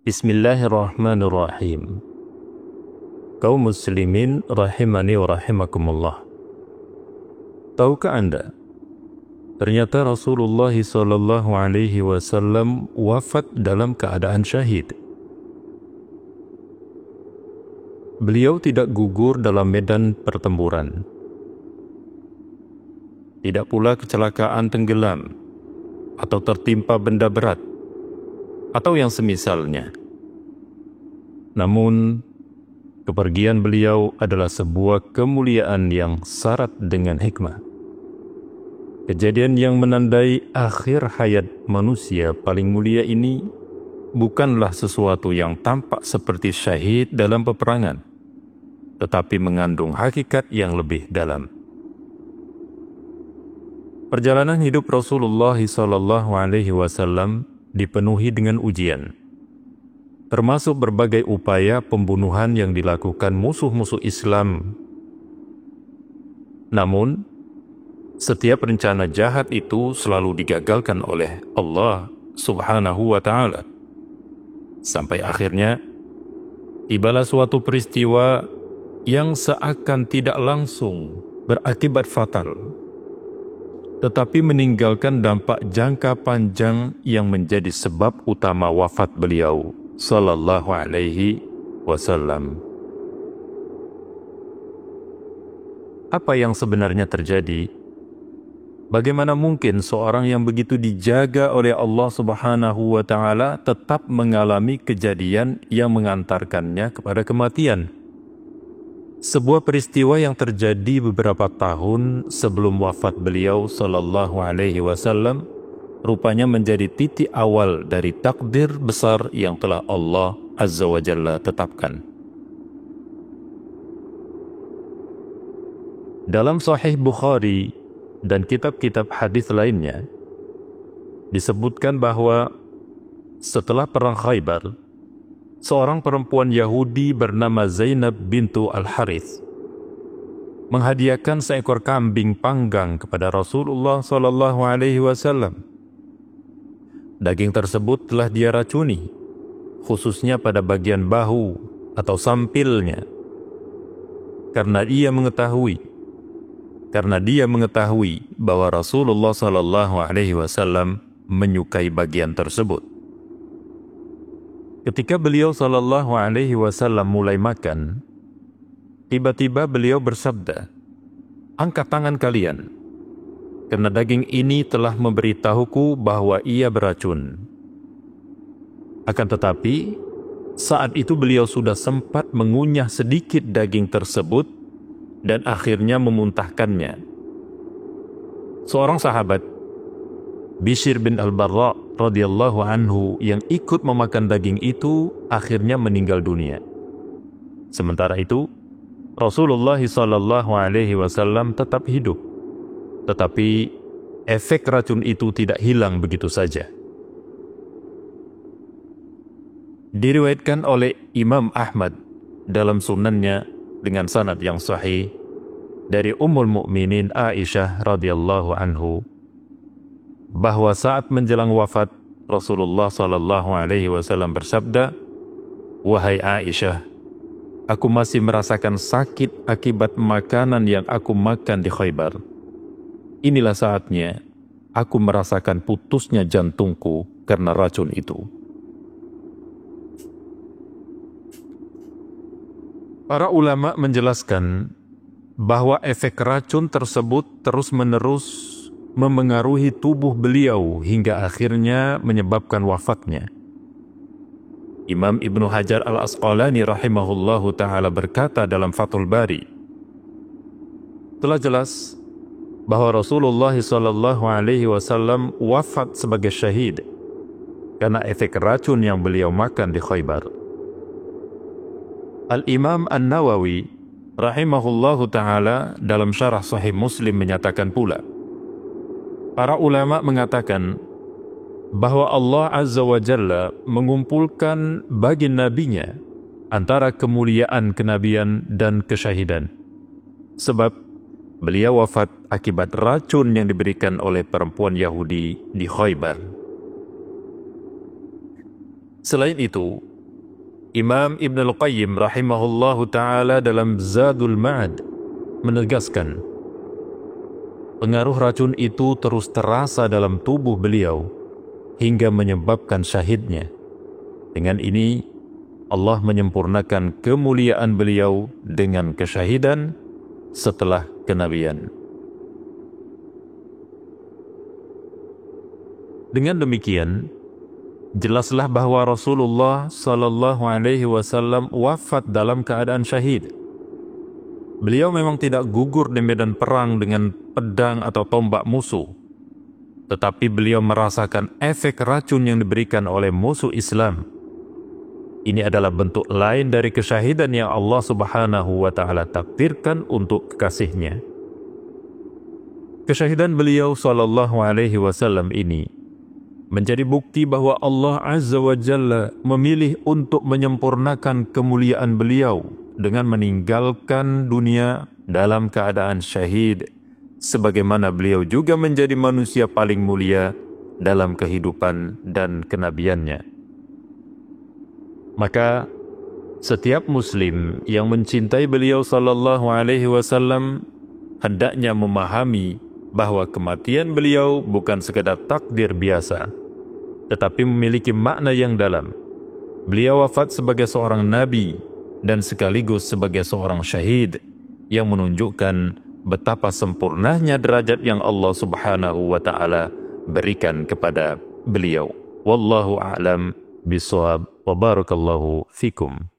Bismillahirrahmanirrahim. Kaum muslimin rahimani wa rahimakumullah. Tahukah Anda, ternyata Rasulullah SAW wafat dalam keadaan syahid. Beliau tidak gugur dalam medan pertempuran, tidak pula kecelakaan tenggelam atau tertimpa benda berat atau yang semisalnya. Namun, kepergian beliau adalah sebuah kemuliaan yang syarat dengan hikmah. Kejadian yang menandai akhir hayat manusia paling mulia ini bukanlah sesuatu yang tampak seperti syahid dalam peperangan, tetapi mengandung hakikat yang lebih dalam. Perjalanan hidup Rasulullah SAW dipenuhi dengan ujian, termasuk berbagai upaya pembunuhan yang dilakukan musuh-musuh Islam. Namun, setiap rencana jahat itu selalu digagalkan oleh Allah Subhanahu wa Ta'ala. Sampai akhirnya, tibalah suatu peristiwa yang seakan tidak langsung berakibat fatal, tetapi meninggalkan dampak jangka panjang yang menjadi sebab utama wafat beliau sallallahu alaihi wasallam. Apa yang sebenarnya terjadi? Bagaimana mungkin seorang yang begitu dijaga oleh Allah Subhanahu wa Ta'ala tetap mengalami kejadian yang mengantarkannya kepada kematian? Sebuah peristiwa yang terjadi beberapa tahun sebelum wafat beliau sallallahu alaihi wasallam rupanya menjadi titik awal dari takdir besar yang telah Allah Azza wa Jalla tetapkan. Dalam Sahih Bukhari dan kitab-kitab hadis lainnya disebutkan bahwa setelah perang Khaybar, seorang perempuan Yahudi bernama Zainab bintu Al-Harith menghadiahkan seekor kambing panggang kepada Rasulullah SAW. Daging tersebut telah dia racuni, khususnya pada bagian bahu atau sampilnya, karena dia mengetahui bahwa Rasulullah SAW menyukai bagian tersebut. Ketika beliau sallallahu alaihi wasallam mulai makan, tiba-tiba beliau bersabda, "Angkat tangan kalian, karena daging ini telah memberitahuku bahwa ia beracun." Akan tetapi, saat itu beliau sudah sempat mengunyah sedikit daging tersebut dan akhirnya memuntahkannya. Seorang sahabat, Bishr bin Al-Barra radhiyallahu anhu, yang ikut memakan daging itu akhirnya meninggal dunia. Sementara itu, Rasulullah SAW tetap hidup, tetapi efek racun itu tidak hilang begitu saja. Diriwayatkan oleh Imam Ahmad dalam sunannya dengan sanad yang sahih dari Ummul Mukminin Aisyah radhiyallahu anhu, bahwa saat menjelang wafat Rasulullah SAW bersabda, "Wahai Aisyah, aku masih merasakan sakit akibat makanan yang aku makan di Khaybar. Inilah saatnya aku merasakan putusnya jantungku karena racun itu." Para ulama menjelaskan bahwa efek racun tersebut terus-menerus memengaruhi tubuh beliau hingga akhirnya menyebabkan wafatnya. Imam Ibnu Hajar Al-Asqalani rahimahullahu ta'ala berkata dalam Fathul Bari, telah jelas bahwa Rasulullah SAW wafat sebagai syahid karena efek racun yang beliau makan di Khaybar. Al-Imam An-Nawawi rahimahullahu ta'ala dalam syarah Sahih Muslim menyatakan pula, para ulama mengatakan bahwa Allah Azza wa Jalla mengumpulkan bagi nabinya antara kemuliaan kenabian dan kesyahidan, sebab beliau wafat akibat racun yang diberikan oleh perempuan Yahudi di Khaybar. Selain itu, Imam Ibn Al-Qayyim rahimahullahu ta'ala dalam Zadul Ma'ad menegaskan, pengaruh racun itu terus terasa dalam tubuh beliau hingga menyebabkan syahidnya. Dengan ini, Allah menyempurnakan kemuliaan beliau dengan kesyahidan setelah kenabian. Dengan demikian, jelaslah bahwa Rasulullah Sallallahu Alaihi Wasallam wafat dalam keadaan syahid. Beliau memang tidak gugur di medan perang dengan pedang atau tombak musuh, tetapi beliau merasakan efek racun yang diberikan oleh musuh Islam. Ini adalah bentuk lain dari kesyahidan yang Allah Subhanahu wa Ta'ala takdirkan untuk kekasihnya. Kesyahidan beliau Sallallahu Alaihi Wasallam ini menjadi bukti bahwa Allah Azza wa Jalla memilih untuk menyempurnakan kemuliaan beliau dengan meninggalkan dunia dalam keadaan syahid, sebagaimana beliau juga menjadi manusia paling mulia dalam kehidupan dan kenabiannya. Maka setiap muslim yang mencintai beliau sallallahu alaihi wasallam hendaknya memahami bahwa kematian beliau bukan sekadar takdir biasa, tetapi memiliki makna yang dalam. Beliau wafat sebagai seorang nabi dan sekaligus sebagai seorang syahid yang menunjukkan betapa sempurnanya derajat yang Allah Subhanahu wa Ta'ala berikan kepada beliau. Wallahu a'lam bishawab wa barakallahu fikum.